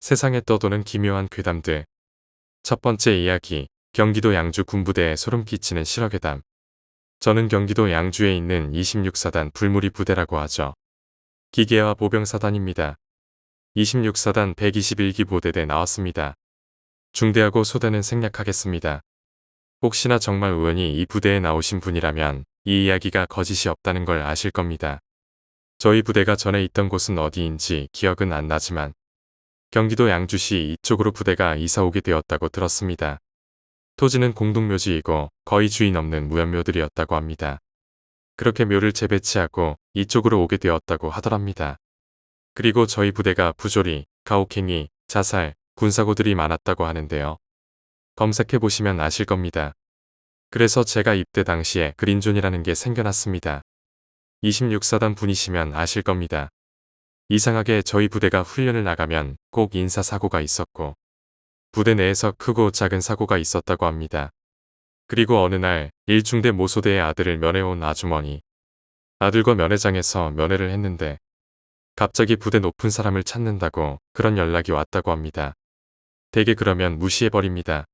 세상에 떠도는 기묘한 괴담들. 첫 번째 이야기, 경기도 양주 군부대에 소름 끼치는 실화괴담. 저는 경기도 양주에 있는 26사단 불무리 부대라고 하죠. 기계화 보병사단입니다. 26사단 121기 보대대 나왔습니다. 중대하고 소대는 생략하겠습니다. 혹시나 정말 우연히 이 부대에 나오신 분이라면 이 이야기가 거짓이 없다는 걸 아실 겁니다. 저희 부대가 전에 있던 곳은 어디인지 기억은 안 나지만 경기도 양주시 이쪽으로 부대가 이사 오게 되었다고 들었습니다. 토지는 공동묘지이고 거의 주인 없는 무연묘들이었다고 합니다. 그렇게 묘를 재배치하고 이쪽으로 오게 되었다고 하더랍니다. 그리고 저희 부대가 부조리, 가혹행위, 자살, 군사고들이 많았다고 하는데요. 검색해보시면 아실 겁니다. 그래서 제가 입대 당시에 그린존이라는 게 생겨났습니다. 26사단 분이시면 아실 겁니다. 이상하게 저희 부대가 훈련을 나가면 꼭 인사사고가 있었고 부대 내에서 크고 작은 사고가 있었다고 합니다. 그리고 어느 날 일중대 모소대의 아들을 면회온 아주머니. 아들과 면회장에서 면회를 했는데 갑자기 부대 높은 사람을 찾는다고 그런 연락이 왔다고 합니다. 대개 그러면 무시해버립니다.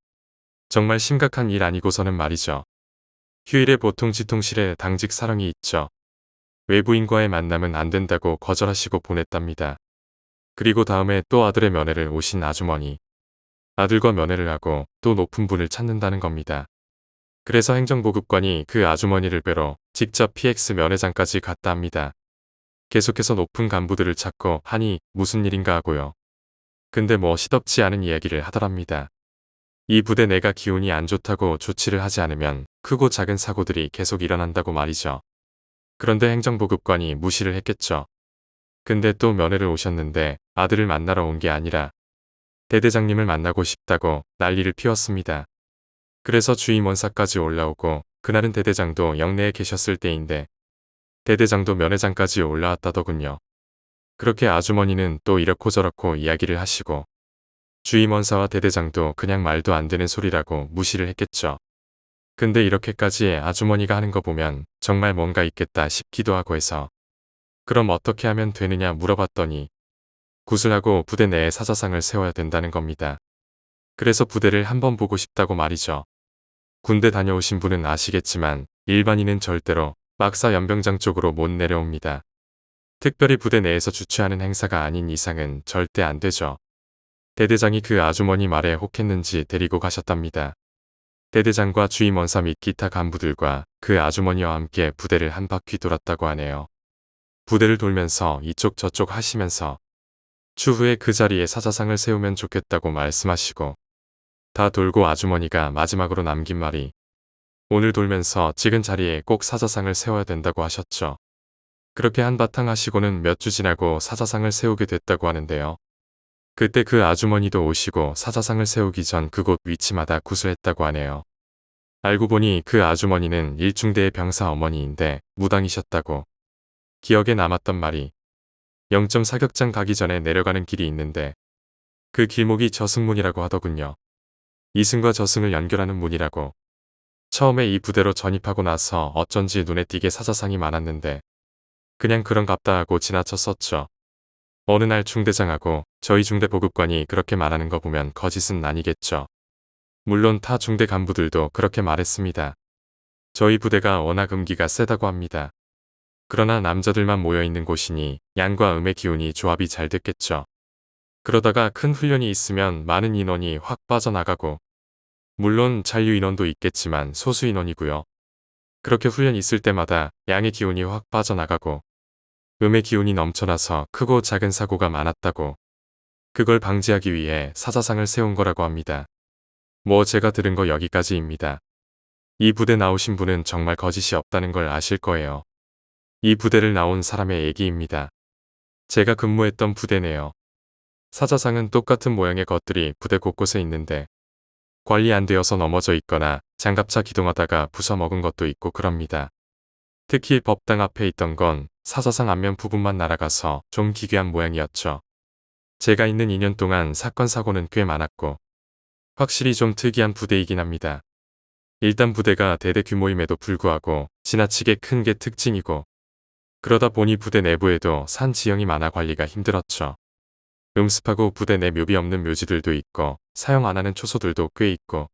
정말 심각한 일 아니고서는 말이죠. 휴일에 보통 지통실에 당직 사령이 있죠. 외부인과의 만남은 안 된다고 거절하시고 보냈답니다. 그리고 다음에 또 아들의 면회를 오신 아주머니. 아들과 면회를 하고 또 높은 분을 찾는다는 겁니다. 그래서 행정보급관이 그 아주머니를 뵈러 직접 PX 면회장까지 갔다 합니다. 계속해서 높은 간부들을 찾고 하니 무슨 일인가 하고요. 근데 뭐 시덥지 않은 이야기를 하더랍니다. 이 부대 내가 기운이 안 좋다고 조치를 하지 않으면 크고 작은 사고들이 계속 일어난다고 말이죠. 그런데 행정보급관이 무시를 했겠죠. 근데 또 면회를 오셨는데 아들을 만나러 온 게 아니라 대대장님을 만나고 싶다고 난리를 피웠습니다. 그래서 주임원사까지 올라오고 그날은 대대장도 영내에 계셨을 때인데 대대장도 면회장까지 올라왔다더군요. 그렇게 아주머니는 또 이렇고 저렇고 이야기를 하시고 주임원사와 대대장도 그냥 말도 안 되는 소리라고 무시를 했겠죠. 근데 이렇게까지 아주머니가 하는 거 보면 정말 뭔가 있겠다 싶기도 하고 해서 그럼 어떻게 하면 되느냐 물어봤더니 구슬하고 부대 내에 사자상을 세워야 된다는 겁니다. 그래서 부대를 한번 보고 싶다고 말이죠. 군대 다녀오신 분은 아시겠지만 일반인은 절대로 막사 연병장 쪽으로 못 내려옵니다. 특별히 부대 내에서 주최하는 행사가 아닌 이상은 절대 안 되죠. 대대장이 그 아주머니 말에 혹했는지 데리고 가셨답니다. 대대장과 주임원사 및 기타 간부들과 그 아주머니와 함께 부대를 한 바퀴 돌았다고 하네요. 부대를 돌면서 이쪽 저쪽 하시면서 추후에 그 자리에 사자상을 세우면 좋겠다고 말씀하시고 다 돌고 아주머니가 마지막으로 남긴 말이 오늘 돌면서 찍은 자리에 꼭 사자상을 세워야 된다고 하셨죠. 그렇게 한바탕 하시고는 몇 주 지나고 사자상을 세우게 됐다고 하는데요. 그때 그 아주머니도 오시고 사자상을 세우기 전 그곳 위치마다 구슬했다고 하네요. 알고 보니 그 아주머니는 일중대의 병사 어머니인데 무당이셨다고. 기억에 남았던 말이 0점 사격장 가기 전에 내려가는 길이 있는데 그 길목이 저승문이라고 하더군요. 이승과 저승을 연결하는 문이라고. 처음에 이 부대로 전입하고 나서 어쩐지 눈에 띄게 사자상이 많았는데 그냥 그런갑다 하고 지나쳤었죠. 어느 날 중대장하고 저희 중대 보급관이 그렇게 말하는 거 보면 거짓은 아니겠죠. 물론 타 중대 간부들도 그렇게 말했습니다. 저희 부대가 워낙 음기가 세다고 합니다. 그러나 남자들만 모여있는 곳이니 양과 음의 기운이 조합이 잘 됐겠죠. 그러다가 큰 훈련이 있으면 많은 인원이 확 빠져나가고 물론 잔류 인원도 있겠지만 소수 인원이고요. 그렇게 훈련 있을 때마다 양의 기운이 확 빠져나가고 음의 기운이 넘쳐나서 크고 작은 사고가 많았다고. 그걸 방지하기 위해 사자상을 세운 거라고 합니다. 뭐 제가 들은 거 여기까지입니다. 이 부대 나오신 분은 정말 거짓이 없다는 걸 아실 거예요. 이 부대를 나온 사람의 얘기입니다. 제가 근무했던 부대네요. 사자상은 똑같은 모양의 것들이 부대 곳곳에 있는데 관리 안 되어서 넘어져 있거나 장갑차 기동하다가 부숴먹은 것도 있고 그럽니다. 특히 법당 앞에 있던 건 사자상 앞면 부분만 날아가서 좀 기괴한 모양이었죠. 제가 있는 2년 동안 사건 사고는 꽤 많았고 확실히 좀 특이한 부대이긴 합니다. 일단 부대가 대대 규모임에도 불구하고 지나치게 큰 게 특징이고 그러다 보니 부대 내부에도 산 지형이 많아 관리가 힘들었죠. 음습하고 부대 내 묘비 없는 묘지들도 있고 사용 안 하는 초소들도 꽤 있고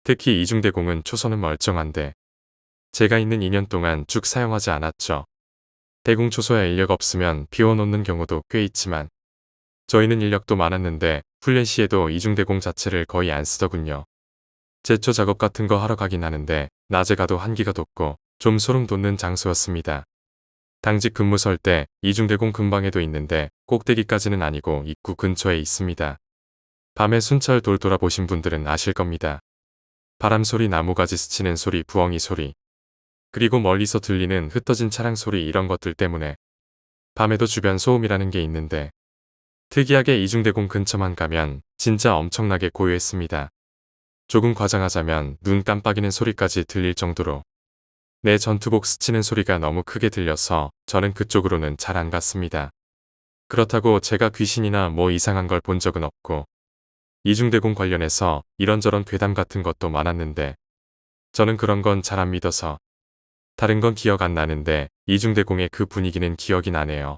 특히 이중대공은 초소는 멀쩡한데 제가 있는 2년 동안 쭉 사용하지 않았죠. 대공 초소야 인력 없으면 비워놓는 경우도 꽤 있지만 저희는 인력도 많았는데 훈련 시에도 이중대공 자체를 거의 안 쓰더군요. 제초 작업 같은 거 하러 가긴 하는데 낮에 가도 한기가 돋고 좀 소름 돋는 장소였습니다. 당직 근무 설 때 이중대공 근방에도 있는데 꼭대기까지는 아니고 입구 근처에 있습니다. 밤에 순찰 돌 돌아보신 분들은 아실 겁니다. 바람소리, 나무가지 스치는 소리, 부엉이 소리, 그리고 멀리서 들리는 흩어진 차량 소리 이런 것들 때문에 밤에도 주변 소음이라는 게 있는데 특이하게 이중대공 근처만 가면 진짜 엄청나게 고요했습니다. 조금 과장하자면 눈 깜빡이는 소리까지 들릴 정도로 내 전투복 스치는 소리가 너무 크게 들려서 저는 그쪽으로는 잘 안 갔습니다. 그렇다고 제가 귀신이나 뭐 이상한 걸 본 적은 없고 이중대공 관련해서 이런저런 괴담 같은 것도 많았는데 저는 그런 건 잘 안 믿어서 다른 건 기억 안 나는데 이중대공의 그 분위기는 기억이 나네요.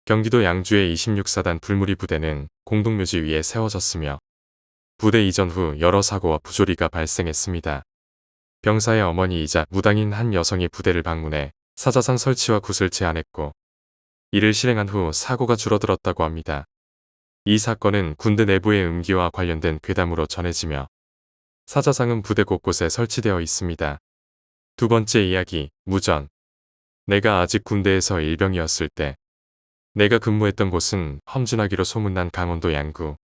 경기도 양주의 26사단 불무리 부대는 공동묘지 위에 세워졌으며 부대 이전 후 여러 사고와 부조리가 발생했습니다. 병사의 어머니이자 무당인 한 여성이 부대를 방문해 사자상 설치와 굿을 제안했고 이를 실행한 후 사고가 줄어들었다고 합니다. 이 사건은 군대 내부의 음기와 관련된 괴담으로 전해지며 사자상은 부대 곳곳에 설치되어 있습니다. 두 번째 이야기, 무전. 내가 아직 군대에서 일병이었을 때 내가 근무했던 곳은 험준하기로 소문난 강원도 양구.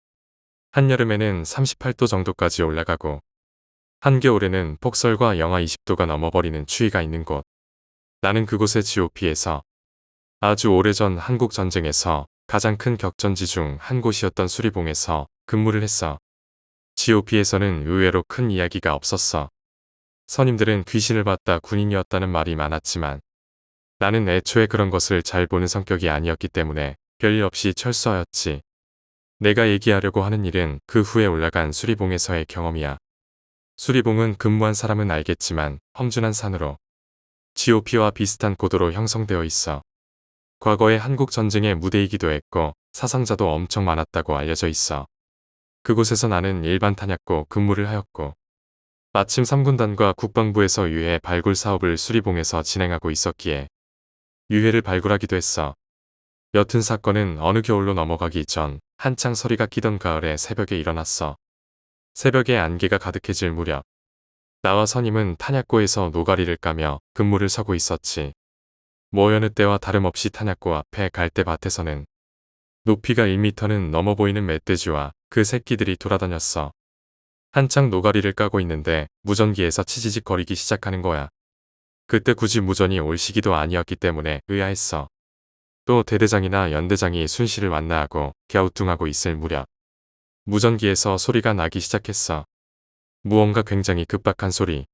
한여름에는 38도 정도까지 올라가고 한겨울에는 폭설과 영하 20도가 넘어버리는 추위가 있는 곳. 나는 그곳의 GOP에서 아주 오래전 한국전쟁에서 가장 큰 격전지 중 한 곳이었던 수리봉에서 근무를 했어. GOP에서는 의외로 큰 이야기가 없었어. 선임들은 귀신을 봤다 군인이었다는 말이 많았지만 나는 애초에 그런 것을 잘 보는 성격이 아니었기 때문에 별일 없이 철수하였지. 내가 얘기하려고 하는 일은 그 후에 올라간 수리봉에서의 경험이야. 수리봉은 근무한 사람은 알겠지만 험준한 산으로 GOP와 비슷한 고도로 형성되어 있어. 과거에 한국 전쟁의 무대이기도 했고 사상자도 엄청 많았다고 알려져 있어. 그곳에서 나는 일반 탄약고 근무를 하였고 마침 3군단과 국방부에서 유해 발굴 사업을 수리봉에서 진행하고 있었기에 유해를 발굴하기도 했어. 여튼 사건은 어느 겨울로 넘어가기 전 한창 서리가 끼던 가을에 새벽에 일어났어. 새벽에 안개가 가득해질 무렵 나와 선임은 탄약고에서 노가리를 까며 근무를 서고 있었지. 뭐 여느 때와 다름없이 탄약고 앞에 갈대밭에서는 높이가 1m는 넘어 보이는 멧돼지와 그 새끼들이 돌아다녔어. 한창 노가리를 까고 있는데 무전기에서 치지직 거리기 시작하는 거야. 그때 굳이 무전이 올 시기도 아니었기 때문에 의아했어. 또 대대장이나 연대장이 순시를 완나하고 갸우뚱하고 있을 무렵 무전기에서 소리가 나기 시작했어. 무언가 굉장히 급박한 소리.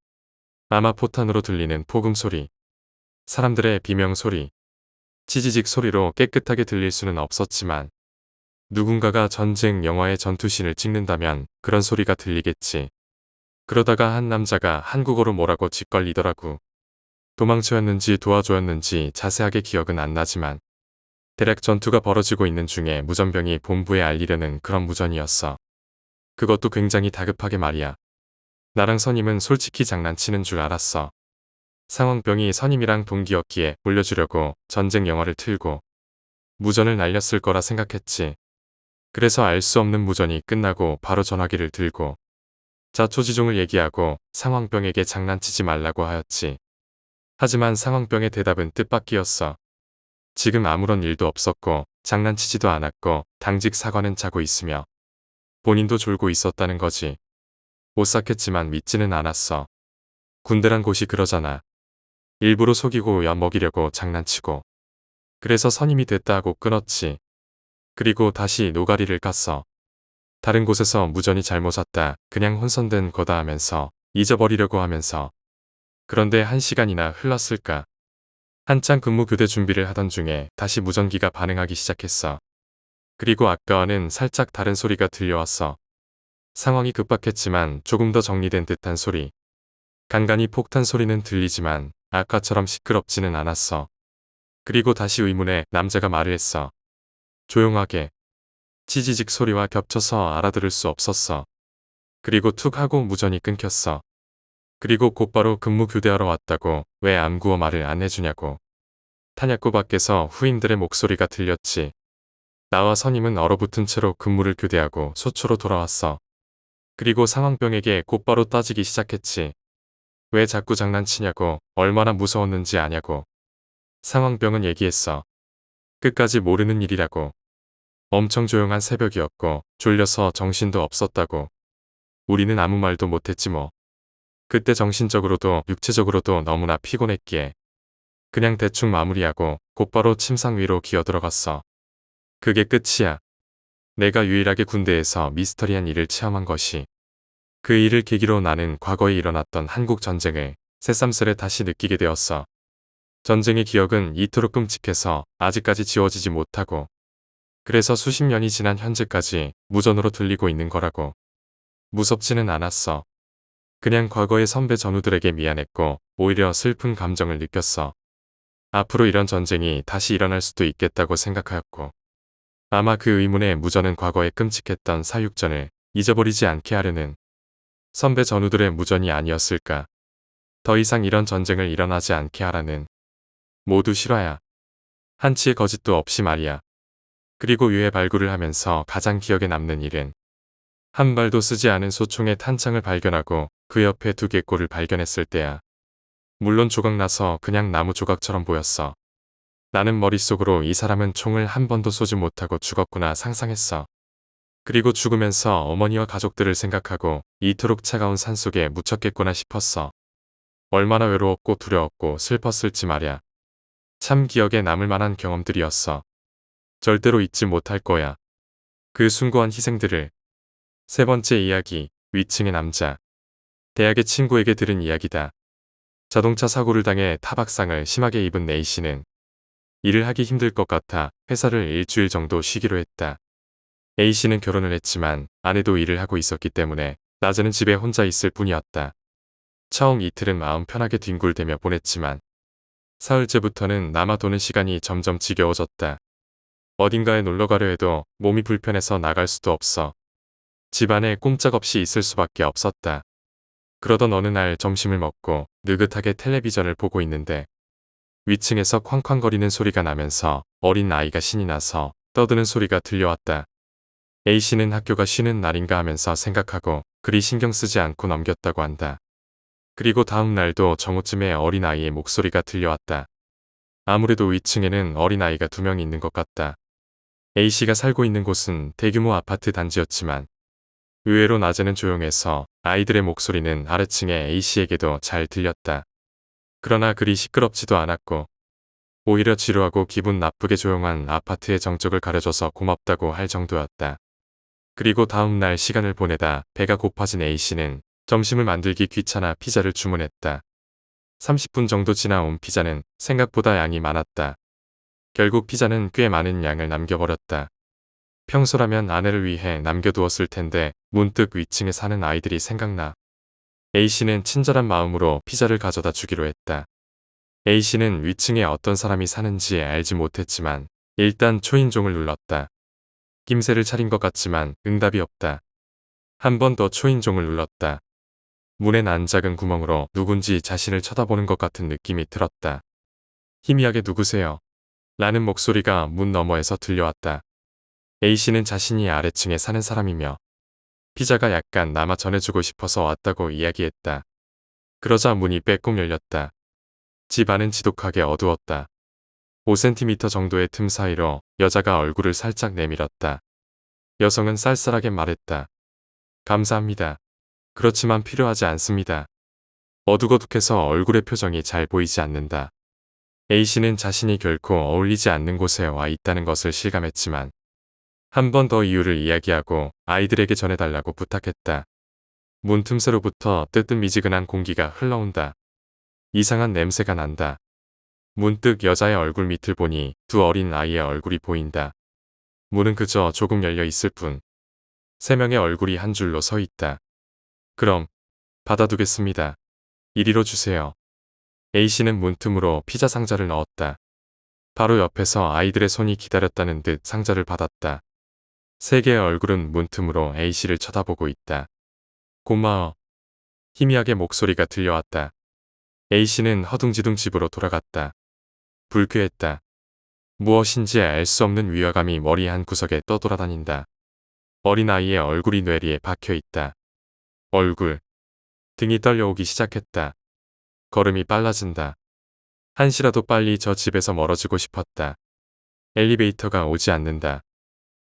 아마 포탄으로 들리는 포금 소리. 사람들의 비명 소리. 치지직 소리로 깨끗하게 들릴 수는 없었지만 누군가가 전쟁 영화의 전투신을 찍는다면 그런 소리가 들리겠지. 그러다가 한 남자가 한국어로 뭐라고 짓걸리더라고. 도망쳐였는지 도와줘였는지 자세하게 기억은 안 나지만 대략 전투가 벌어지고 있는 중에 무전병이 본부에 알리려는 그런 무전이었어. 그것도 굉장히 다급하게 말이야. 나랑 선임은 솔직히 장난치는 줄 알았어. 상황병이 선임이랑 동기였기에 올려주려고 전쟁 영화를 틀고 무전을 날렸을 거라 생각했지. 그래서 알 수 없는 무전이 끝나고 바로 전화기를 들고 자초지종을 얘기하고 상황병에게 장난치지 말라고 하였지. 하지만 상황병의 대답은 뜻밖이었어. 지금 아무런 일도 없었고 장난치지도 않았고 당직 사관은 자고 있으며 본인도 졸고 있었다는 거지. 오싹했지만 믿지는 않았어. 군대란 곳이 그러잖아. 일부러 속이고 엿먹이려고 장난치고. 그래서 선임이 됐다 하고 끊었지. 그리고 다시 노가리를 깠어. 다른 곳에서 무전이 잘못 왔다. 그냥 혼선된 거다 하면서 잊어버리려고 하면서. 그런데 1시간이나 흘렀을까. 한창 근무 교대 준비를 하던 중에 다시 무전기가 반응하기 시작했어. 그리고 아까와는 살짝 다른 소리가 들려왔어. 상황이 급박했지만 조금 더 정리된 듯한 소리. 간간히 폭탄 소리는 들리지만 아까처럼 시끄럽지는 않았어. 그리고 다시 의문에 남자가 말을 했어. 조용하게. 치지직 소리와 겹쳐서 알아들을 수 없었어. 그리고 툭 하고 무전이 끊겼어. 그리고 곧바로 근무 교대하러 왔다고 왜 암구어 말을 안 해주냐고. 탄약고 밖에서 후임들의 목소리가 들렸지. 나와 선임은 얼어붙은 채로 근무를 교대하고 소초로 돌아왔어. 그리고 상황병에게 곧바로 따지기 시작했지. 왜 자꾸 장난치냐고, 얼마나 무서웠는지 아냐고. 상황병은 얘기했어. 끝까지 모르는 일이라고. 엄청 조용한 새벽이었고 졸려서 정신도 없었다고. 우리는 아무 말도 못했지 뭐. 그때 정신적으로도 육체적으로도 너무나 피곤했기에 그냥 대충 마무리하고 곧바로 침상 위로 기어들어갔어. 그게 끝이야. 내가 유일하게 군대에서 미스터리한 일을 체험한 것이. 그 일을 계기로 나는 과거에 일어났던 한국 전쟁을 새삼스레 다시 느끼게 되었어. 전쟁의 기억은 이토록 끔찍해서 아직까지 지워지지 못하고 그래서 수십 년이 지난 현재까지 무전으로 들리고 있는 거라고. 무섭지는 않았어. 그냥 과거의 선배 전우들에게 미안했고 오히려 슬픈 감정을 느꼈어. 앞으로 이런 전쟁이 다시 일어날 수도 있겠다고 생각하였고 아마 그 의문의 무전은 과거에 끔찍했던 사육전을 잊어버리지 않게 하려는 선배 전우들의 무전이 아니었을까. 더 이상 이런 전쟁을 일어나지 않게 하라는. 모두 실화야. 한치의 거짓도 없이 말이야. 그리고 유해 발굴을 하면서 가장 기억에 남는 일은 한 발도 쓰지 않은 소총의 탄창을 발견하고 그 옆에 두 개꼴을 발견했을 때야. 물론 조각나서 그냥 나무 조각처럼 보였어. 나는 머릿속으로 이 사람은 총을 한 번도 쏘지 못하고 죽었구나 상상했어. 그리고 죽으면서 어머니와 가족들을 생각하고 이토록 차가운 산속에 묻혔겠구나 싶었어. 얼마나 외로웠고 두려웠고 슬펐을지 말야. 참 기억에 남을 만한 경험들이었어. 절대로 잊지 못할 거야. 그 숭고한 희생들을. 세 번째 이야기, 위층의 남자. 대학의 친구에게 들은 이야기다. 자동차 사고를 당해 타박상을 심하게 입은 A씨는 일을 하기 힘들 것 같아 회사를 일주일 정도 쉬기로 했다. A씨는 결혼을 했지만 아내도 일을 하고 있었기 때문에 낮에는 집에 혼자 있을 뿐이었다. 처음 이틀은 마음 편하게 뒹굴대며 보냈지만 사흘째부터는 남아 도는 시간이 점점 지겨워졌다. 어딘가에 놀러가려 해도 몸이 불편해서 나갈 수도 없어. 집안에 꼼짝없이 있을 수밖에 없었다. 그러던 어느 날 점심을 먹고 느긋하게 텔레비전을 보고 있는데 위층에서 쾅쾅거리는 소리가 나면서 어린 아이가 신이 나서 떠드는 소리가 들려왔다. A씨는 학교가 쉬는 날인가 하면서 생각하고 그리 신경 쓰지 않고 넘겼다고 한다. 그리고 다음 날도 정오쯤에 어린아이의 목소리가 들려왔다. 아무래도 위층에는 어린아이가 2명 있는 것 같다. A씨가 살고 있는 곳은 대규모 아파트 단지였지만 의외로 낮에는 조용해서 아이들의 목소리는 아래층의 A씨에게도 잘 들렸다. 그러나 그리 시끄럽지도 않았고 오히려 지루하고 기분 나쁘게 조용한 아파트의 정적을 가려줘서 고맙다고 할 정도였다. 그리고 다음 날 시간을 보내다 배가 고파진 A씨는 점심을 만들기 귀찮아 피자를 주문했다. 30분 정도 지나온 피자는 생각보다 양이 많았다. 결국 피자는 꽤 많은 양을 남겨버렸다. 평소라면 아내를 위해 남겨두었을 텐데 문득 위층에 사는 아이들이 생각나. A씨는 친절한 마음으로 피자를 가져다 주기로 했다. A씨는 위층에 어떤 사람이 사는지 알지 못했지만 일단 초인종을 눌렀다. 김새를 차린 것 같지만 응답이 없다. 한 번 더 초인종을 눌렀다. 문의 난 작은 구멍으로 누군지 자신을 쳐다보는 것 같은 느낌이 들었다. 희미하게 누구세요? 라는 목소리가 문 너머에서 들려왔다. A씨는 자신이 아래층에 사는 사람이며 피자가 약간 남아 전해주고 싶어서 왔다고 이야기했다. 그러자 문이 빼꼼 열렸다. 집 안은 지독하게 어두웠다. 5cm 정도의 틈 사이로 여자가 얼굴을 살짝 내밀었다. 여성은 쌀쌀하게 말했다. 감사합니다. 그렇지만 필요하지 않습니다. 어둑어둑해서 얼굴의 표정이 잘 보이지 않는다. A씨는 자신이 결코 어울리지 않는 곳에 와 있다는 것을 실감했지만 한 번 더 이유를 이야기하고 아이들에게 전해달라고 부탁했다. 문 틈새로부터 뜨뜻미지근한 공기가 흘러온다. 이상한 냄새가 난다. 문득 여자의 얼굴 밑을 보니 두 어린 아이의 얼굴이 보인다. 문은 그저 조금 열려 있을 뿐. 3명의 얼굴이 한 줄로 서 있다. 그럼 받아두겠습니다. 이리로 주세요. A씨는 문틈으로 피자 상자를 넣었다. 바로 옆에서 아이들의 손이 기다렸다는 듯 상자를 받았다. 세 개의 얼굴은 문틈으로 A씨를 쳐다보고 있다. 고마워. 희미하게 목소리가 들려왔다. A씨는 허둥지둥 집으로 돌아갔다. 불쾌했다. 무엇인지 알 수 없는 위화감이 머리 한 구석에 떠돌아다닌다. 어린아이의 얼굴이 뇌리에 박혀있다. 얼굴. 등이 떨려오기 시작했다. 걸음이 빨라진다. 한시라도 빨리 저 집에서 멀어지고 싶었다. 엘리베이터가 오지 않는다.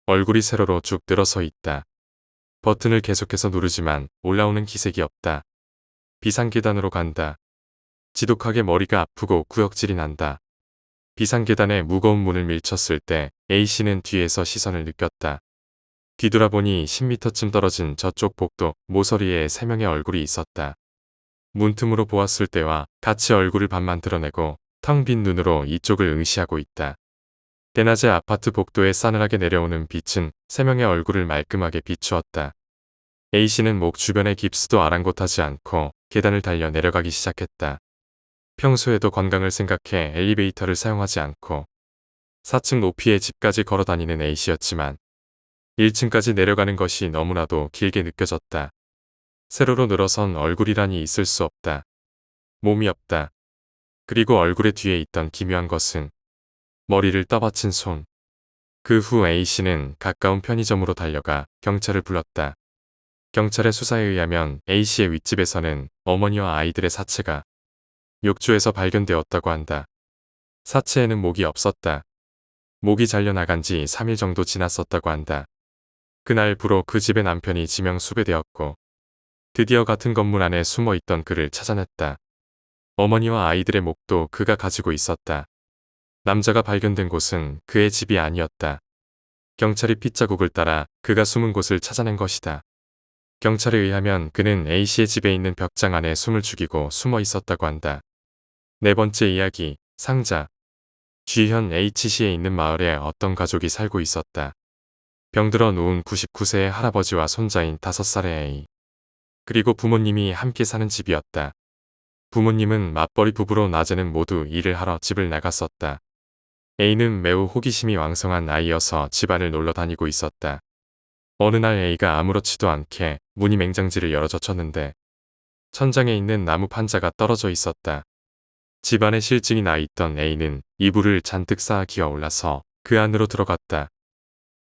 얼굴이 세로로 쭉 늘어서 있다. 버튼을 계속해서 누르지만 올라오는 기색이 없다. 비상계단으로 간다. 지독하게 머리가 아프고 구역질이 난다. 비상계단에 무거운 문을 밀쳤을 때 A씨는 뒤에서 시선을 느꼈다. 뒤돌아보니 10m쯤 떨어진 저쪽 복도 모서리에 3명의 얼굴이 있었다. 문틈으로 보았을 때와 같이 얼굴을 반만 드러내고 텅 빈 눈으로 이쪽을 응시하고 있다. 대낮에 아파트 복도에 싸늘하게 내려오는 빛은 3명의 얼굴을 말끔하게 비추었다. A씨는 목 주변의 깁스도 아랑곳하지 않고 계단을 달려 내려가기 시작했다. 평소에도 건강을 생각해 엘리베이터를 사용하지 않고 4층 높이의 집까지 걸어 다니는 A씨였지만 1층까지 내려가는 것이 너무나도 길게 느껴졌다. 세로로 늘어선 얼굴이라니 있을 수 없다. 몸이 없다. 그리고 얼굴의 뒤에 있던 기묘한 것은 머리를 떠받친 손. 그 후 A씨는 가까운 편의점으로 달려가 경찰을 불렀다. 경찰의 수사에 의하면 A씨의 윗집에서는 어머니와 아이들의 사체가 욕조에서 발견되었다고 한다. 사체에는 목이 없었다. 목이 잘려나간 지 3일 정도 지났었다고 한다. 그날부로 그 집의 남편이 지명 수배되었고 드디어 같은 건물 안에 숨어있던 그를 찾아냈다. 어머니와 아이들의 목도 그가 가지고 있었다. 남자가 발견된 곳은 그의 집이 아니었다. 경찰이 핏자국을 따라 그가 숨은 곳을 찾아낸 것이다. 경찰에 의하면 그는 A씨의 집에 있는 벽장 안에 숨을 죽이고 숨어 있었다고 한다. 네 번째 이야기, 상자. G현 H시에 있는 마을에 어떤 가족이 살고 있었다. 병들어 누운 99세의 할아버지와 손자인 5살의 A. 그리고 부모님이 함께 사는 집이었다. 부모님은 맞벌이 부부로 낮에는 모두 일을 하러 집을 나갔었다. A는 매우 호기심이 왕성한 아이여서 집안을 놀러 다니고 있었다. 어느 날 A가 아무렇지도 않게 문이 맹장지를 열어 젖혔는데 천장에 있는 나무 판자가 떨어져 있었다. 집안에 실증이 나 있던 A는 이불을 잔뜩 쌓아 기어 올라서 그 안으로 들어갔다.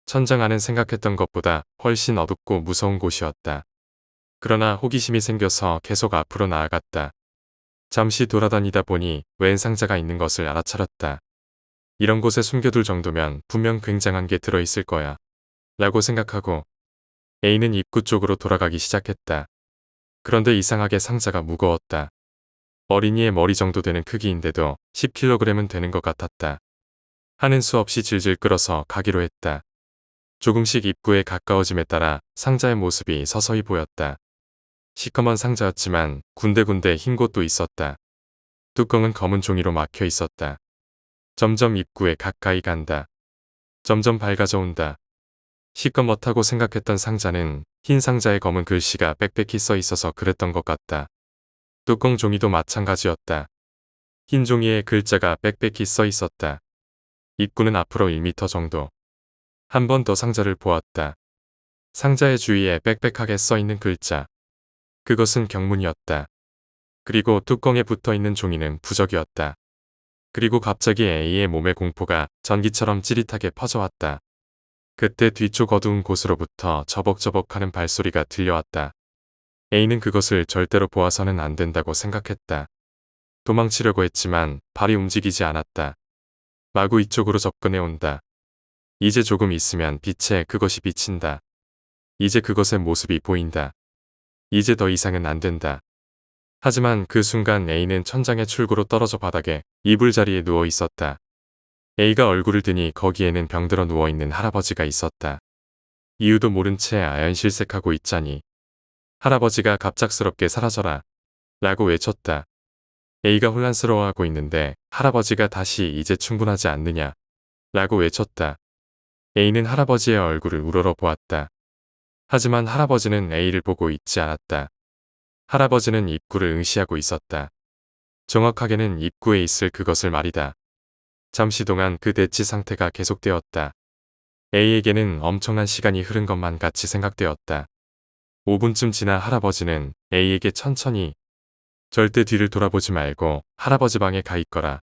천장 안은 생각했던 것보다 훨씬 어둡고 무서운 곳이었다. 그러나 호기심이 생겨서 계속 앞으로 나아갔다. 잠시 돌아다니다 보니 웬 상자가 있는 것을 알아차렸다. 이런 곳에 숨겨둘 정도면 분명 굉장한 게 들어있을 거야. 라고 생각하고 A는 입구 쪽으로 돌아가기 시작했다. 그런데 이상하게 상자가 무거웠다. 어린이의 머리 정도 되는 크기인데도 10kg은 되는 것 같았다. 하는 수 없이 질질 끌어서 가기로 했다. 조금씩 입구에 가까워짐에 따라 상자의 모습이 서서히 보였다. 시커먼 상자였지만 군데군데 흰 곳도 있었다. 뚜껑은 검은 종이로 막혀 있었다. 점점 입구에 가까이 간다. 점점 밝아져 온다. 시커멓다고 생각했던 상자는 흰 상자에 검은 글씨가 빽빽히 써 있어서 그랬던 것 같다. 뚜껑 종이도 마찬가지였다. 흰 종이에 글자가 빽빽히 써 있었다. 입구는 앞으로 1m 정도. 한 번 더 상자를 보았다. 상자의 주위에 빽빽하게 써 있는 글자. 그것은 경문이었다. 그리고 뚜껑에 붙어 있는 종이는 부적이었다. 그리고 갑자기 A의 몸에 공포가 전기처럼 찌릿하게 퍼져왔다. 그때 뒤쪽 어두운 곳으로부터 저벅저벅하는 발소리가 들려왔다. A는 그것을 절대로 보아서는 안 된다고 생각했다. 도망치려고 했지만 발이 움직이지 않았다. 마구 이쪽으로 접근해 온다. 이제 조금 있으면 빛에 그것이 비친다. 이제 그것의 모습이 보인다. 이제 더 이상은 안 된다. 하지만 그 순간 A는 천장의 출구로 떨어져 바닥에 이불 자리에 누워 있었다. A가 얼굴을 드니 거기에는 병들어 누워있는 할아버지가 있었다. 이유도 모른 채 아연실색하고 있자니 할아버지가 갑작스럽게 사라져라 라고 외쳤다. A가 혼란스러워하고 있는데 할아버지가 다시 이제 충분하지 않느냐 라고 외쳤다. A는 할아버지의 얼굴을 우러러 보았다. 하지만 할아버지는 A를 보고 있지 않았다. 할아버지는 입구를 응시하고 있었다. 정확하게는 입구에 있을 그것을 말이다. 잠시 동안 그 대치 상태가 계속되었다. A에게는 엄청난 시간이 흐른 것만 같이 생각되었다. 5분쯤 지나 할아버지는 A에게 천천히 절대 뒤를 돌아보지 말고 할아버지 방에 가 있거라.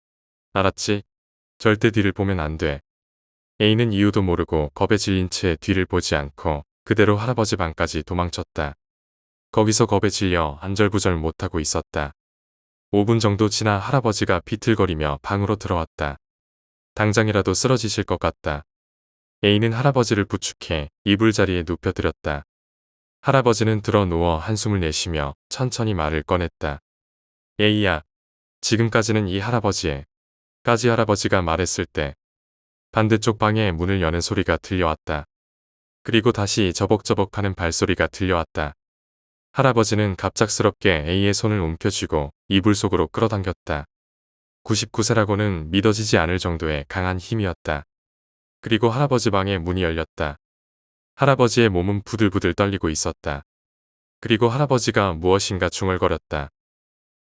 알았지? 절대 뒤를 보면 안 돼. A는 이유도 모르고 겁에 질린 채 뒤를 보지 않고 그대로 할아버지 방까지 도망쳤다. 거기서 겁에 질려 안절부절 못하고 있었다. 5분 정도 지나 할아버지가 비틀거리며 방으로 들어왔다. 당장이라도 쓰러지실 것 같다. A는 할아버지를 부축해 이불 자리에 눕혀드렸다. 할아버지는 들어 누워 한숨을 내쉬며 천천히 말을 꺼냈다. A야, 지금까지는 이 할아버지의 까지 할아버지가 말했을 때 반대쪽 방에 문을 여는 소리가 들려왔다. 그리고 다시 저벅저벅하는 발소리가 들려왔다. 할아버지는 갑작스럽게 A의 손을 움켜쥐고 이불 속으로 끌어당겼다. 99세라고는 믿어지지 않을 정도의 강한 힘이었다. 그리고 할아버지 방의 문이 열렸다. 할아버지의 몸은 부들부들 떨리고 있었다. 그리고 할아버지가 무엇인가 중얼거렸다.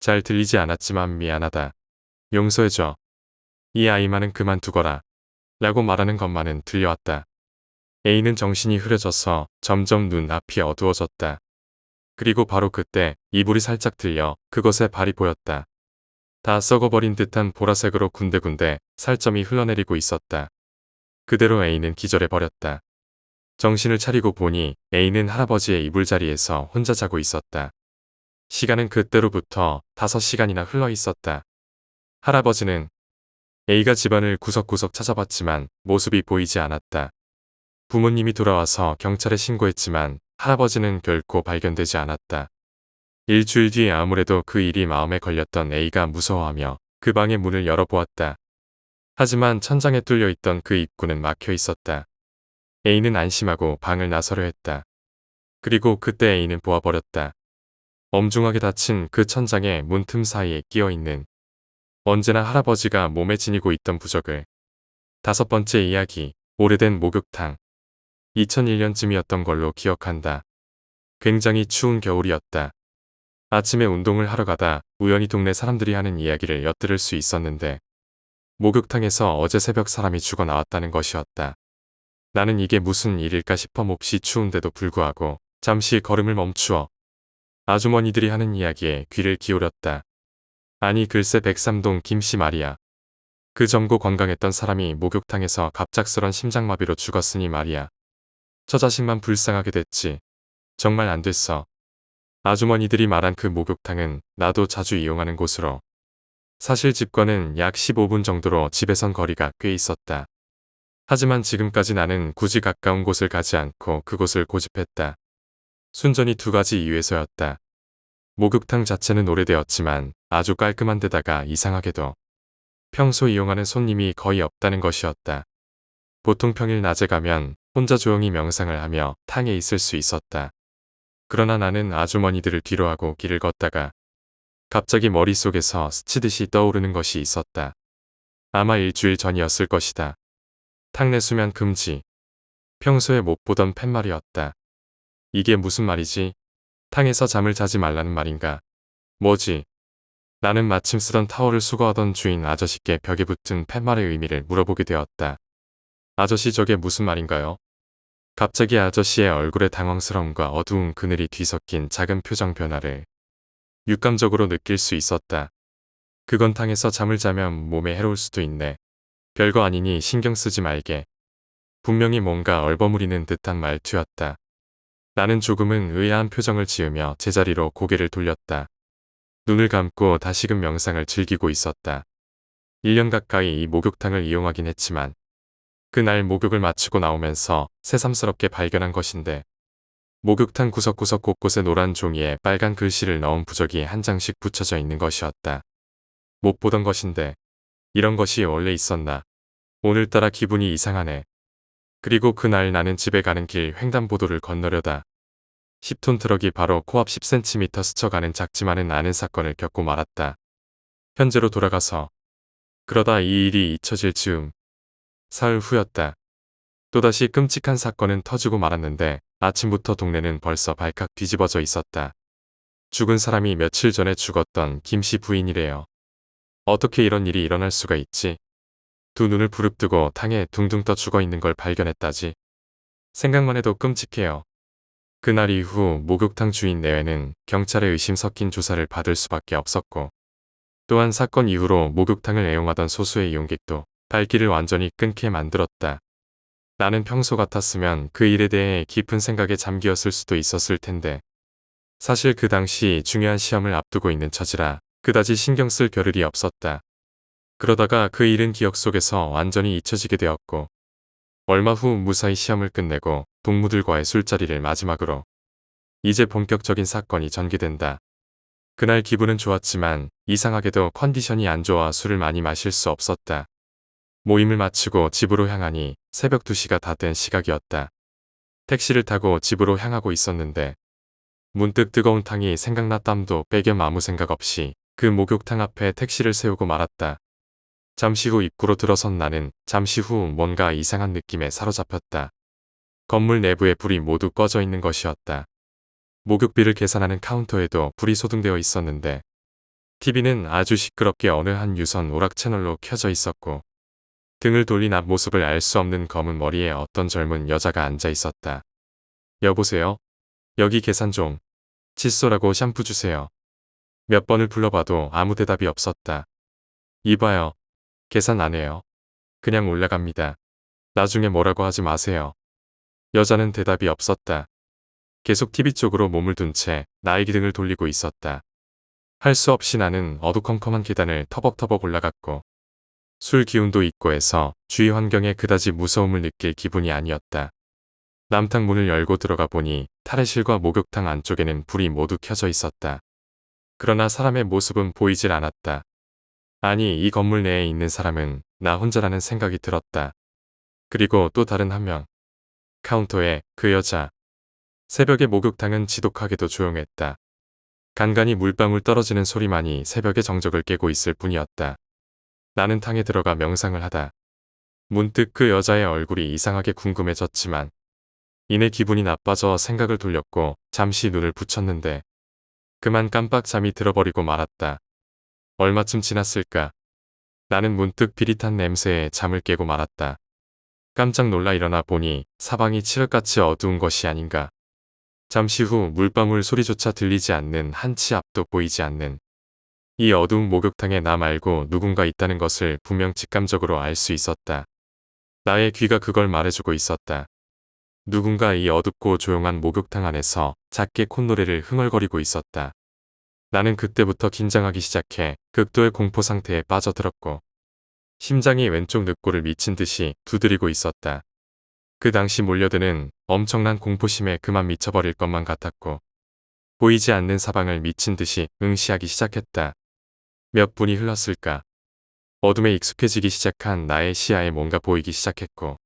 잘 들리지 않았지만 미안하다. 용서해줘. 이 아이만은 그만두거라. 라고 말하는 것만은 들려왔다. A는 정신이 흐려져서 점점 눈앞이 어두워졌다. 그리고 바로 그때 이불이 살짝 들려 그것에 발이 보였다. 다 썩어버린 듯한 보라색으로 군데군데 살점이 흘러내리고 있었다. 그대로 A는 기절해버렸다. 정신을 차리고 보니 A는 할아버지의 이불자리에서 혼자 자고 있었다. 시간은 그때로부터 5시간이나 흘러 있었다. 할아버지는 A가 집안을 구석구석 찾아봤지만 모습이 보이지 않았다. 부모님이 돌아와서 경찰에 신고했지만 할아버지는 결코 발견되지 않았다. 일주일 뒤에 아무래도 그 일이 마음에 걸렸던 A가 무서워하며 그 방의 문을 열어보았다. 하지만 천장에 뚫려있던 그 입구는 막혀 있었다. A는 안심하고 방을 나서려 했다. 그리고 그때 A는 보아버렸다. 엄중하게 닫힌 그 천장의 문틈 사이에 끼어있는 언제나 할아버지가 몸에 지니고 있던 부적을. 5번째 이야기, 오래된 목욕탕. 2001년쯤이었던 걸로 기억한다. 굉장히 추운 겨울이었다. 아침에 운동을 하러 가다 우연히 동네 사람들이 하는 이야기를 엿들을 수 있었는데 목욕탕에서 어제 새벽 사람이 죽어 나왔다는 것이었다. 나는 이게 무슨 일일까 싶어 몹시 추운데도 불구하고 잠시 걸음을 멈추어 아주머니들이 하는 이야기에 귀를 기울였다. 아니 글쎄 백삼동 김씨 말이야. 그 젊고 건강했던 사람이 목욕탕에서 갑작스런 심장마비로 죽었으니 말이야. 저 자식만 불쌍하게 됐지. 정말 안 됐어. 아주머니들이 말한 그 목욕탕은 나도 자주 이용하는 곳으로. 사실 집과는 약 15분 정도로 집에선 거리가 꽤 있었다. 하지만 지금까지 나는 굳이 가까운 곳을 가지 않고 그곳을 고집했다. 순전히 2가지 이유에서였다. 목욕탕 자체는 오래되었지만 아주 깔끔한 데다가 이상하게도 평소 이용하는 손님이 거의 없다는 것이었다. 보통 평일 낮에 가면 혼자 조용히 명상을 하며 탕에 있을 수 있었다. 그러나 나는 아주머니들을 뒤로하고 길을 걷다가 갑자기 머릿속에서 스치듯이 떠오르는 것이 있었다. 아마 일주일 전이었을 것이다. 탕내 수면 금지. 평소에 못 보던 팻말이었다. 이게 무슨 말이지? 탕에서 잠을 자지 말라는 말인가? 뭐지? 나는 마침 쓰던 타월을 수거하던 주인 아저씨께 벽에 붙은 팻말의 의미를 물어보게 되었다. 아저씨 저게 무슨 말인가요? 갑자기 아저씨의 얼굴에 당황스러움과 어두운 그늘이 뒤섞인 작은 표정 변화를 육감적으로 느낄 수 있었다. 그건 탕에서 잠을 자면 몸에 해로울 수도 있네. 별거 아니니 신경 쓰지 말게. 분명히 뭔가 얼버무리는 듯한 말투였다. 나는 조금은 의아한 표정을 지으며 제자리로 고개를 돌렸다. 눈을 감고 다시금 명상을 즐기고 있었다. 1년 가까이 이 목욕탕을 이용하긴 했지만 그날 목욕을 마치고 나오면서 새삼스럽게 발견한 것인데 목욕탕 구석구석 곳곳에 노란 종이에 빨간 글씨를 넣은 부적이 한 장씩 붙여져 있는 것이었다. 못 보던 것인데 이런 것이 원래 있었나. 오늘따라 기분이 이상하네. 그리고 그날 나는 집에 가는 길 횡단보도를 건너려다 10톤 트럭이 바로 코앞 10cm 스쳐가는 작지만은 않은 사건을 겪고 말았다. 현재로 돌아가서 그러다 이 일이 잊혀질 즈음 사흘 후였다. 또다시 끔찍한 사건은 터지고 말았는데 아침부터 동네는 벌써 발칵 뒤집어져 있었다. 죽은 사람이 며칠 전에 죽었던 김씨 부인이래요. 어떻게 이런 일이 일어날 수가 있지? 두 눈을 부릅뜨고 탕에 둥둥 떠 죽어 있는 걸 발견했다지. 생각만 해도 끔찍해요. 그날 이후 목욕탕 주인 내외는 경찰의 의심 섞인 조사를 받을 수밖에 없었고, 또한 사건 이후로 목욕탕을 애용하던 소수의 이용객도 발길을 완전히 끊게 만들었다. 나는 평소 같았으면 그 일에 대해 깊은 생각에 잠기었을 수도 있었을 텐데, 사실 그 당시 중요한 시험을 앞두고 있는 처지라 그다지 신경 쓸 겨를이 없었다. 그러다가 그 일은 기억 속에서 완전히 잊혀지게 되었고, 얼마 후 무사히 시험을 끝내고 동무들과의 술자리를 마지막으로 이제 본격적인 사건이 전개된다. 그날 기분은 좋았지만 이상하게도 컨디션이 안 좋아 술을 많이 마실 수 없었다. 모임을 마치고 집으로 향하니 새벽 2시가 다 된 시각이었다. 택시를 타고 집으로 향하고 있었는데 문득 뜨거운 탕이 생각나 땀도 빼겸 아무 생각 없이 그 목욕탕 앞에 택시를 세우고 말았다. 잠시 후 입구로 들어선 나는 잠시 후 뭔가 이상한 느낌에 사로잡혔다. 건물 내부에 불이 모두 꺼져 있는 것이었다. 목욕비를 계산하는 카운터에도 불이 소등되어 있었는데 TV는 아주 시끄럽게 어느 한 유선 오락 채널로 켜져 있었고, 등을 돌린 앞모습을 알 수 없는 검은 머리에 어떤 젊은 여자가 앉아 있었다. 여보세요? 여기 계산 좀. 칫솔하고 샴푸 주세요. 몇 번을 불러봐도 아무 대답이 없었다. 이봐요. 계산 안 해요. 그냥 올라갑니다. 나중에 뭐라고 하지 마세요. 여자는 대답이 없었다. 계속 TV 쪽으로 몸을 둔 채 나에게 등을 돌리고 있었다. 할 수 없이 나는 어두컴컴한 계단을 터벅터벅 올라갔고, 술 기운도 있고 해서 주위 환경에 그다지 무서움을 느낄 기분이 아니었다. 남탕 문을 열고 들어가 보니 탈의실과 목욕탕 안쪽에는 불이 모두 켜져 있었다. 그러나 사람의 모습은 보이질 않았다. 아니, 이 건물 내에 있는 사람은 나 혼자라는 생각이 들었다. 그리고 또 다른 한 명. 카운터에 그 여자. 새벽의 목욕탕은 지독하게도 조용했다. 간간히 물방울 떨어지는 소리만이 새벽의 정적을 깨고 있을 뿐이었다. 나는 탕에 들어가 명상을 하다 문득 그 여자의 얼굴이 이상하게 궁금해졌지만 이내 기분이 나빠져 생각을 돌렸고 잠시 눈을 붙였는데 그만 깜빡 잠이 들어버리고 말았다. 얼마쯤 지났을까? 나는 문득 비릿한 냄새에 잠을 깨고 말았다. 깜짝 놀라 일어나 보니 사방이 칠흑같이 어두운 것이 아닌가. 잠시 후 물방울 소리조차 들리지 않는 한치 앞도 보이지 않는 이 어두운 목욕탕에 나 말고 누군가 있다는 것을 분명 직감적으로 알 수 있었다. 나의 귀가 그걸 말해주고 있었다. 누군가 이 어둡고 조용한 목욕탕 안에서 작게 콧노래를 흥얼거리고 있었다. 나는 그때부터 긴장하기 시작해 극도의 공포 상태에 빠져들었고, 심장이 왼쪽 늑골을 미친 듯이 두드리고 있었다. 그 당시 몰려드는 엄청난 공포심에 그만 미쳐버릴 것만 같았고, 보이지 않는 사방을 미친 듯이 응시하기 시작했다. 몇 분이 흘렀을까? 어둠에 익숙해지기 시작한 나의 시야에 뭔가 보이기 시작했고,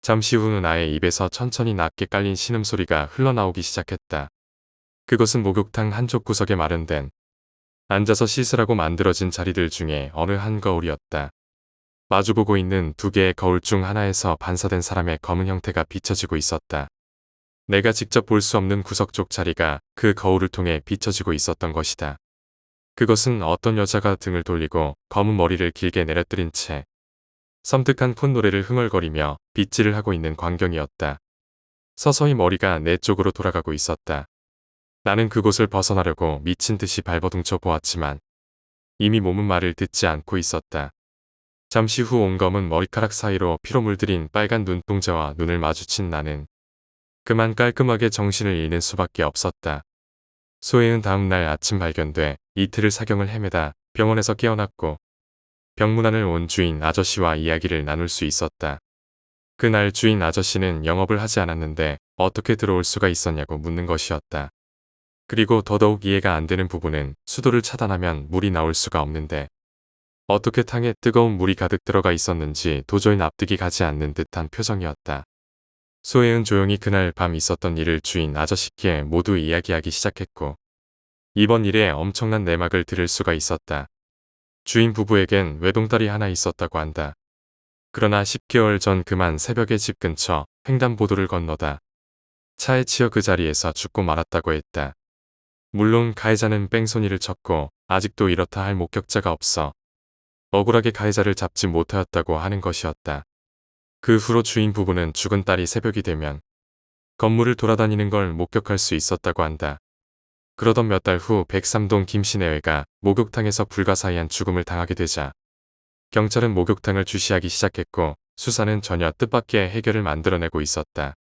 잠시 후 나의 입에서 천천히 낮게 깔린 신음소리가 흘러나오기 시작했다. 그것은 목욕탕 한쪽 구석에 마련된 앉아서 씻으라고 만들어진 자리들 중에 어느 한 거울이었다. 마주보고 있는 두 개의 거울 중 하나에서 반사된 사람의 검은 형태가 비춰지고 있었다. 내가 직접 볼 수 없는 구석 쪽 자리가 그 거울을 통해 비춰지고 있었던 것이다. 그것은 어떤 여자가 등을 돌리고 검은 머리를 길게 내려뜨린 채 섬뜩한 콧노래를 흥얼거리며 빗질을 하고 있는 광경이었다. 서서히 머리가 내 쪽으로 돌아가고 있었다. 나는 그곳을 벗어나려고 미친 듯이 발버둥쳐 보았지만 이미 몸은 말을 듣지 않고 있었다. 잠시 후 온 검은 머리카락 사이로 피로 물들인 빨간 눈동자와 눈을 마주친 나는 그만 깔끔하게 정신을 잃는 수밖에 없었다. 소혜은 다음날 아침 발견돼 이틀을 사경을 헤매다 병원에서 깨어났고, 병문안을 온 주인 아저씨와 이야기를 나눌 수 있었다. 그날 주인 아저씨는 영업을 하지 않았는데 어떻게 들어올 수가 있었냐고 묻는 것이었다. 그리고 더더욱 이해가 안 되는 부분은 수도를 차단하면 물이 나올 수가 없는데 어떻게 탕에 뜨거운 물이 가득 들어가 있었는지 도저히 납득이 가지 않는 듯한 표정이었다. 소혜은 조용히 그날 밤 있었던 일을 주인 아저씨께 모두 이야기하기 시작했고, 이번 일에 엄청난 내막을 들을 수가 있었다. 주인 부부에겐 외동딸이 하나 있었다고 한다. 그러나 10개월 전 그만 새벽에 집 근처 횡단보도를 건너다 차에 치여 그 자리에서 죽고 말았다고 했다. 물론 가해자는 뺑소니를 쳤고 아직도 이렇다 할 목격자가 없어 억울하게 가해자를 잡지 못하였다고 하는 것이었다. 그 후로 주인 부부는 죽은 딸이 새벽이 되면 건물을 돌아다니는 걸 목격할 수 있었다고 한다. 그러던 몇 달 후 103동 김씨 내외가 목욕탕에서 불가사의한 죽음을 당하게 되자 경찰은 목욕탕을 주시하기 시작했고 수사는 전혀 뜻밖의 해결을 만들어내고 있었다.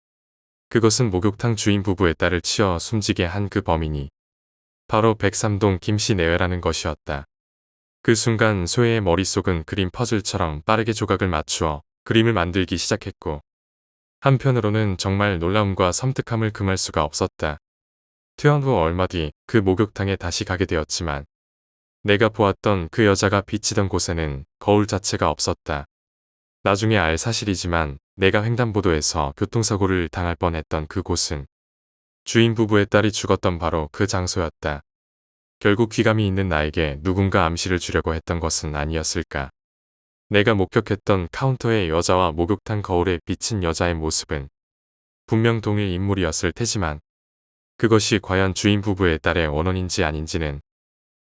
그것은 목욕탕 주인 부부의 딸을 치어 숨지게 한 그 범인이 바로 103동 김씨 내외라는 것이었다. 그 순간 소혜의 머릿속은 그림 퍼즐처럼 빠르게 조각을 맞추어 그림을 만들기 시작했고 한편으로는 정말 놀라움과 섬뜩함을 금할 수가 없었다. 퇴원 후 얼마 뒤 그 목욕탕에 다시 가게 되었지만 내가 보았던 그 여자가 비치던 곳에는 거울 자체가 없었다. 나중에 알 사실이지만 내가 횡단보도에서 교통사고를 당할 뻔했던 그곳은 주인 부부의 딸이 죽었던 바로 그 장소였다. 결국 귀감이 있는 나에게 누군가 암시를 주려고 했던 것은 아니었을까. 내가 목격했던 카운터의 여자와 목욕탕 거울에 비친 여자의 모습은 분명 동일 인물이었을 테지만 그것이 과연 주인 부부의 딸의 원혼인지 아닌지는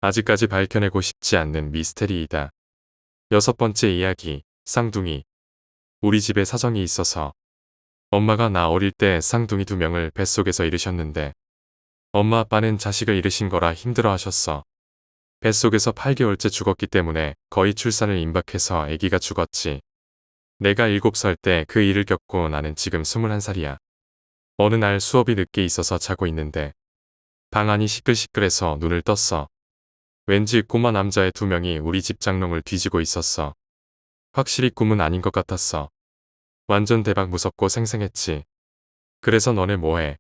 아직까지 밝혀내고 싶지 않는 미스테리이다. 6번째 이야기, 쌍둥이. 우리 집에 사정이 있어서 엄마가 나 어릴 때 쌍둥이 2명을 뱃속에서 잃으셨는데 엄마 아빠는 자식을 잃으신 거라 힘들어하셨어. 뱃속에서 8개월째 죽었기 때문에 거의 출산을 임박해서 아기가 죽었지. 내가 7살 때 그 일을 겪고 나는 지금 21살이야. 어느 날 수업이 늦게 있어서 자고 있는데 방 안이 시끌시끌해서 눈을 떴어. 왠지 꼬마 남자애 2명이 우리 집 장롱을 뒤지고 있었어. 확실히 꿈은 아닌 것 같았어. 완전 대박 무섭고 생생했지. 그래서 너네 뭐해?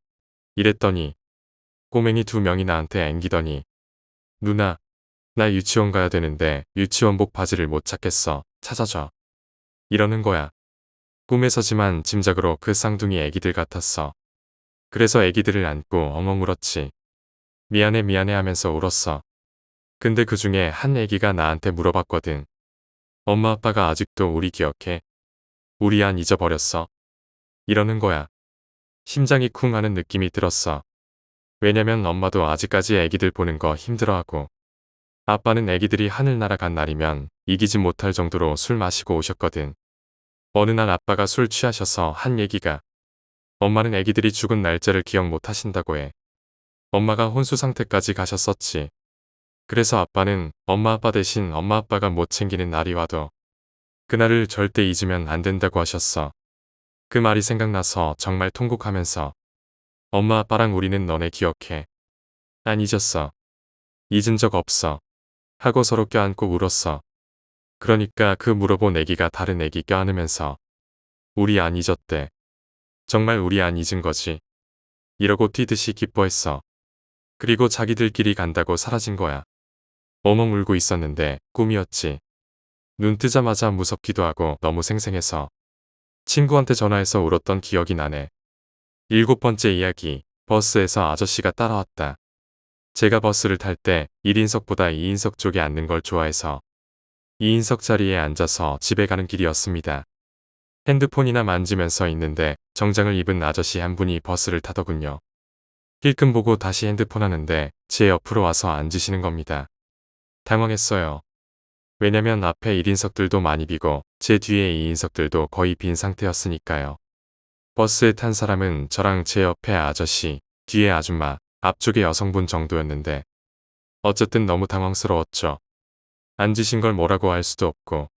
이랬더니 꼬맹이 2명이 나한테 앵기더니 누나, 나 유치원 가야 되는데 유치원복 바지를 못 찾겠어. 찾아줘. 이러는 거야. 꿈에서지만 짐작으로 그 쌍둥이 애기들 같았어. 그래서 애기들을 안고 엉엉 울었지. 미안해 미안해 하면서 울었어. 근데 그 중에 한 애기가 나한테 물어봤거든. 엄마 아빠가 아직도 우리 기억해? 우리 안 잊어버렸어? 이러는 거야. 심장이 쿵 하는 느낌이 들었어. 왜냐면 엄마도 아직까지 애기들 보는 거 힘들어하고 아빠는 애기들이 하늘 날아간 날이면 이기지 못할 정도로 술 마시고 오셨거든. 어느 날 아빠가 술 취하셔서 한 얘기가 엄마는 애기들이 죽은 날짜를 기억 못 하신다고 해. 엄마가 혼수 상태까지 가셨었지. 그래서 아빠는 엄마 아빠 대신 엄마 아빠가 못 챙기는 날이 와도 그날을 절대 잊으면 안 된다고 하셨어. 그 말이 생각나서 정말 통곡하면서 엄마 아빠랑 우리는 너네 기억해. 안 잊었어. 잊은 적 없어. 하고 서로 껴안고 울었어. 그러니까 그 물어본 애기가 다른 애기 껴안으면서 우리 안 잊었대. 정말 우리 안 잊은 거지. 이러고 뛰듯이 기뻐했어. 그리고 자기들끼리 간다고 사라진 거야. 엉엉 울고 있었는데 꿈이었지. 눈 뜨자마자 무섭기도 하고 너무 생생해서 친구한테 전화해서 울었던 기억이 나네. 7번째 이야기, 버스에서 아저씨가 따라왔다. 제가 버스를 탈 때 1인석보다 2인석 쪽에 앉는 걸 좋아해서 2인석 자리에 앉아서 집에 가는 길이었습니다. 핸드폰이나 만지면서 있는데 정장을 입은 아저씨 한 분이 버스를 타더군요. 힐끔 보고 다시 핸드폰 하는데 제 옆으로 와서 앉으시는 겁니다. 당황했어요. 왜냐면 앞에 1인석들도 많이 비고 제 뒤에 2인석들도 거의 빈 상태였으니까요. 버스에 탄 사람은 저랑 제 옆에 아저씨, 뒤에 아줌마, 앞쪽에 여성분 정도였는데 어쨌든 너무 당황스러웠죠. 앉으신 걸 뭐라고 할 수도 없고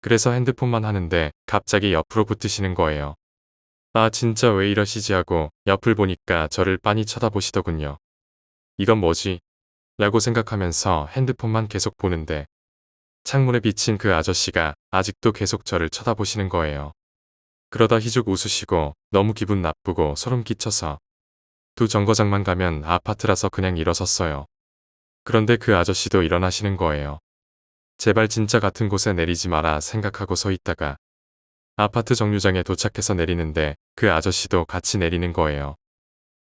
그래서 핸드폰만 하는데 갑자기 옆으로 붙으시는 거예요. 아 진짜 왜 이러시지 하고 옆을 보니까 저를 빤히 쳐다보시더군요. 이건 뭐지? 라고 생각하면서 핸드폰만 계속 보는데 창문에 비친 그 아저씨가 아직도 계속 저를 쳐다보시는 거예요. 그러다 희죽 웃으시고 너무 기분 나쁘고 소름 끼쳐서 두 정거장만 가면 아파트라서 그냥 일어섰어요. 그런데 그 아저씨도 일어나시는 거예요. 제발 진짜 같은 곳에 내리지 마라 생각하고 서 있다가 아파트 정류장에 도착해서 내리는데 그 아저씨도 같이 내리는 거예요.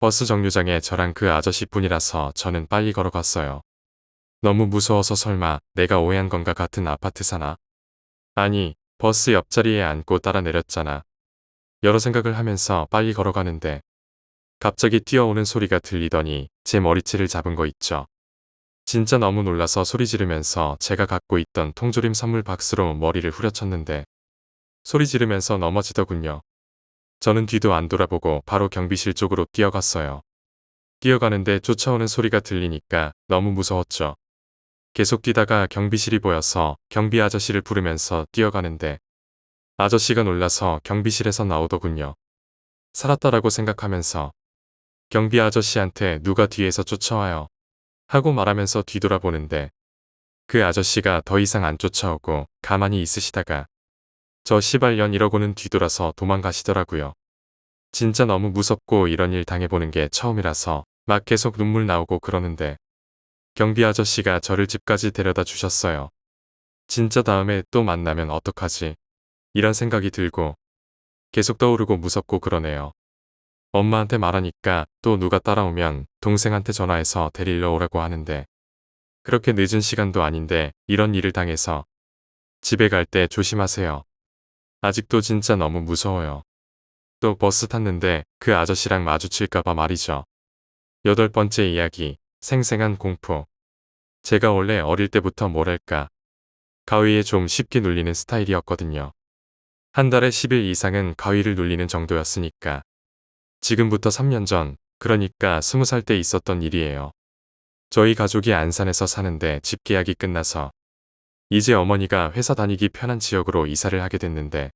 버스 정류장에 저랑 그 아저씨뿐이라서 저는 빨리 걸어갔어요. 너무 무서워서 설마 내가 오해한 건가 같은 아파트 사나? 아니, 버스 옆자리에 앉고 따라 내렸잖아. 여러 생각을 하면서 빨리 걸어가는데 갑자기 뛰어오는 소리가 들리더니 제 머리채를 잡은 거 있죠. 진짜 너무 놀라서 소리 지르면서 제가 갖고 있던 통조림 선물 박스로 머리를 후려쳤는데 소리 지르면서 넘어지더군요. 저는 뒤도 안 돌아보고 바로 경비실 쪽으로 뛰어갔어요. 뛰어가는데 쫓아오는 소리가 들리니까 너무 무서웠죠. 계속 뛰다가 경비실이 보여서 경비 아저씨를 부르면서 뛰어가는데 아저씨가 놀라서 경비실에서 나오더군요. 살았다라고 생각하면서 경비 아저씨한테 누가 뒤에서 쫓아와요 하고 말하면서 뒤돌아보는데 그 아저씨가 더 이상 안 쫓아오고 가만히 있으시다가 저 시발년 이러고는 뒤돌아서 도망가시더라고요. 진짜 너무 무섭고 이런 일 당해보는 게 처음이라서 막 계속 눈물 나오고 그러는데 경비 아저씨가 저를 집까지 데려다 주셨어요. 진짜 다음에 또 만나면 어떡하지? 이런 생각이 들고 계속 떠오르고 무섭고 그러네요. 엄마한테 말하니까 또 누가 따라오면 동생한테 전화해서 데리러 오라고 하는데 그렇게 늦은 시간도 아닌데 이런 일을 당해서 집에 갈 때 조심하세요. 아직도 진짜 너무 무서워요. 또 버스 탔는데 그 아저씨랑 마주칠까봐 말이죠. 8번째 이야기, 생생한 공포. 제가 원래 어릴 때부터 뭐랄까 가위에 좀 쉽게 눌리는 스타일이었거든요. 한 달에 10일 이상은 가위를 눌리는 정도였으니까. 지금부터 3년 전, 그러니까 20살 때 있었던 일이에요. 저희 가족이 안산에서 사는데 집 계약이 끝나서 이제 어머니가 회사 다니기 편한 지역으로 이사를 하게 됐는데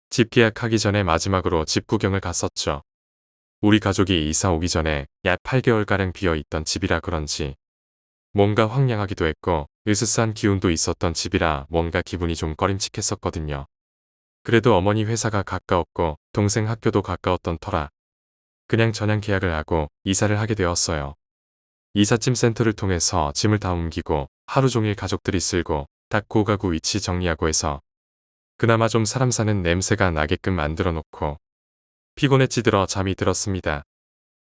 집 계약하기 전에 마지막으로 집 구경을 갔었죠. 우리 가족이 이사 오기 전에 약 8개월가량 비어있던 집이라 그런지 뭔가 황량하기도 했고 으스스한 기운도 있었던 집이라 뭔가 기분이 좀 꺼림칙했었거든요. 그래도 어머니 회사가 가까웠고 동생 학교도 가까웠던 터라 그냥 전향 계약을 하고 이사를 하게 되었어요. 이삿짐 센터를 통해서 짐을 다 옮기고 하루 종일 가족들이 쓸고 닦고 가구 위치 정리하고 해서 그나마 좀 사람 사는 냄새가 나게끔 만들어 놓고 피곤에 찌들어 잠이 들었습니다.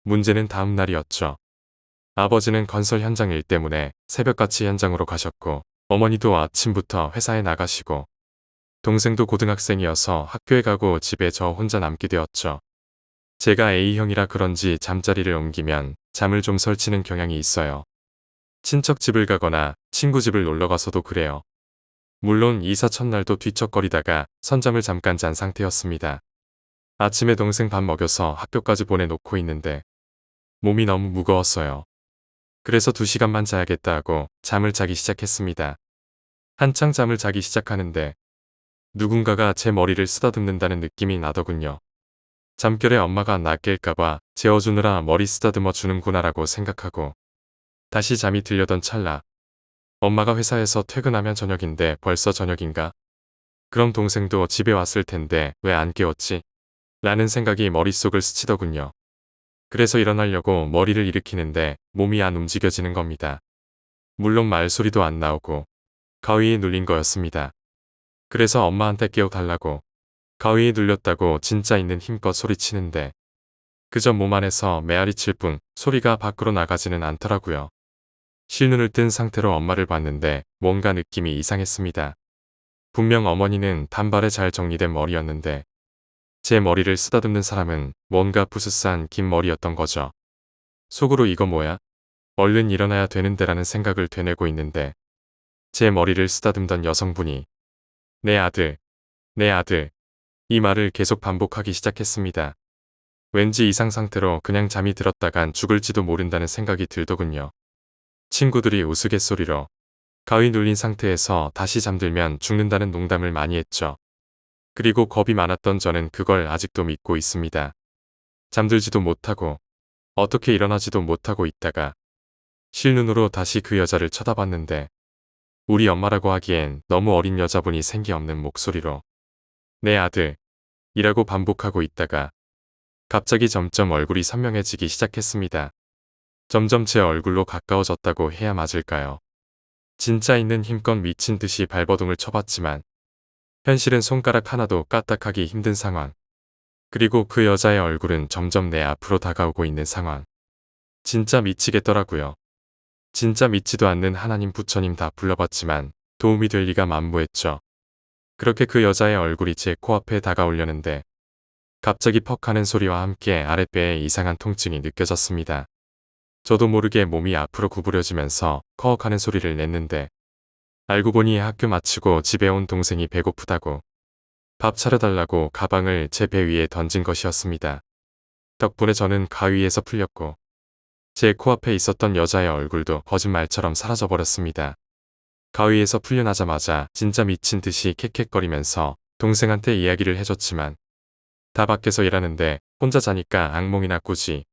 문제는 다음 날이었죠. 아버지는 건설 현장 일 때문에 새벽같이 현장으로 가셨고 어머니도 아침부터 회사에 나가시고 동생도 고등학생이어서 학교에 가고 집에 저 혼자 남게 되었죠. 제가 A형이라 그런지 잠자리를 옮기면 잠을 좀 설치는 경향이 있어요. 친척 집을 가거나 친구 집을 놀러 가서도 그래요. 물론 이사 첫날도 뒤척거리다가 선잠을 잠깐 잔 상태였습니다. 아침에 동생 밥 먹여서 학교까지 보내놓고 있는데 몸이 너무 무거웠어요. 그래서 2시간만 자야겠다 하고 잠을 자기 시작했습니다. 한창 잠을 자기 시작하는데 누군가가 제 머리를 쓰다듬는다는 느낌이 나더군요. 잠결에 엄마가 나 깰까봐 재워주느라 머리 쓰다듬어 주는구나라고 생각하고 다시 잠이 들려던 찰나 엄마가 회사에서 퇴근하면 저녁인데 벌써 저녁인가? 그럼 동생도 집에 왔을 텐데 왜 안 깨웠지? 라는 생각이 머릿속을 스치더군요. 그래서 일어나려고 머리를 일으키는데 몸이 안 움직여지는 겁니다. 물론 말소리도 안 나오고 가위에 눌린 거였습니다. 그래서 엄마한테 깨워달라고 가위에 눌렸다고 진짜 있는 힘껏 소리치는데 그저 몸 안에서 메아리칠 뿐 소리가 밖으로 나가지는 않더라고요. 실눈을 뜬 상태로 엄마를 봤는데 뭔가 느낌이 이상했습니다. 분명 어머니는 단발에 잘 정리된 머리였는데 제 머리를 쓰다듬는 사람은 뭔가 부스스한 긴 머리였던 거죠. 속으로 이거 뭐야? 얼른 일어나야 되는데라는 생각을 되뇌고 있는데 제 머리를 쓰다듬던 여성분이 내 아들, 내 아들 이 말을 계속 반복하기 시작했습니다. 왠지 이상 상태로 그냥 잠이 들었다간 죽을지도 모른다는 생각이 들더군요. 친구들이 우스갯소리로 가위 눌린 상태에서 다시 잠들면 죽는다는 농담을 많이 했죠. 그리고 겁이 많았던 저는 그걸 아직도 믿고 있습니다. 잠들지도 못하고 어떻게 일어나지도 못하고 있다가 실눈으로 다시 그 여자를 쳐다봤는데 우리 엄마라고 하기엔 너무 어린 여자분이 생기 없는 목소리로 내 아들 이라고 반복하고 있다가 갑자기 점점 얼굴이 선명해지기 시작했습니다. 점점 제 얼굴로 가까워졌다고 해야 맞을까요? 진짜 있는 힘껏 미친 듯이 발버둥을 쳐봤지만 현실은 손가락 하나도 까딱하기 힘든 상황. 그리고 그 여자의 얼굴은 점점 내 앞으로 다가오고 있는 상황. 진짜 미치겠더라고요. 진짜 믿지도 않는 하나님 부처님 다 불러봤지만 도움이 될 리가 만무했죠. 그렇게 그 여자의 얼굴이 제 코앞에 다가오려는데 갑자기 퍽 하는 소리와 함께 아랫배에 이상한 통증이 느껴졌습니다. 저도 모르게 몸이 앞으로 구부려지면서 커억하는 소리를 냈는데 알고 보니 학교 마치고 집에 온 동생이 배고프다고 밥 차려달라고 가방을 제 배 위에 던진 것이었습니다. 덕분에 저는 가위에서 풀렸고 제 코앞에 있었던 여자의 얼굴도 거짓말처럼 사라져버렸습니다. 가위에서 풀려나자마자 진짜 미친 듯이 캑캑거리면서 동생한테 이야기를 해줬지만 다 밖에서 일하는데 혼자 자니까 악몽이나 꾸지.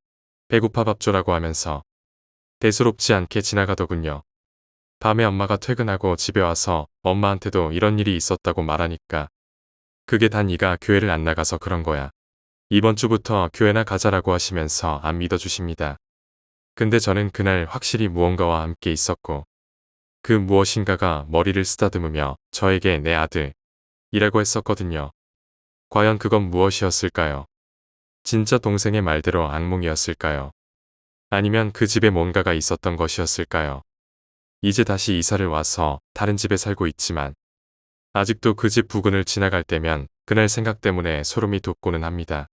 배고파 밥 줘라고 하면서 대수롭지 않게 지나가더군요. 밤에 엄마가 퇴근하고 집에 와서 엄마한테도 이런 일이 있었다고 말하니까 그게 다 네가 교회를 안 나가서 그런 거야. 이번 주부터 교회나 가자라고 하시면서 안 믿어주십니다. 근데 저는 그날 확실히 무언가와 함께 있었고 그 무엇인가가 머리를 쓰다듬으며 저에게 내 아들 이라고 했었거든요. 과연 그건 무엇이었을까요? 진짜 동생의 말대로 악몽이었을까요? 아니면 그 집에 뭔가가 있었던 것이었을까요? 이제 다시 이사를 와서 다른 집에 살고 있지만 아직도 그 집 부근을 지나갈 때면 그날 생각 때문에 소름이 돋고는 합니다.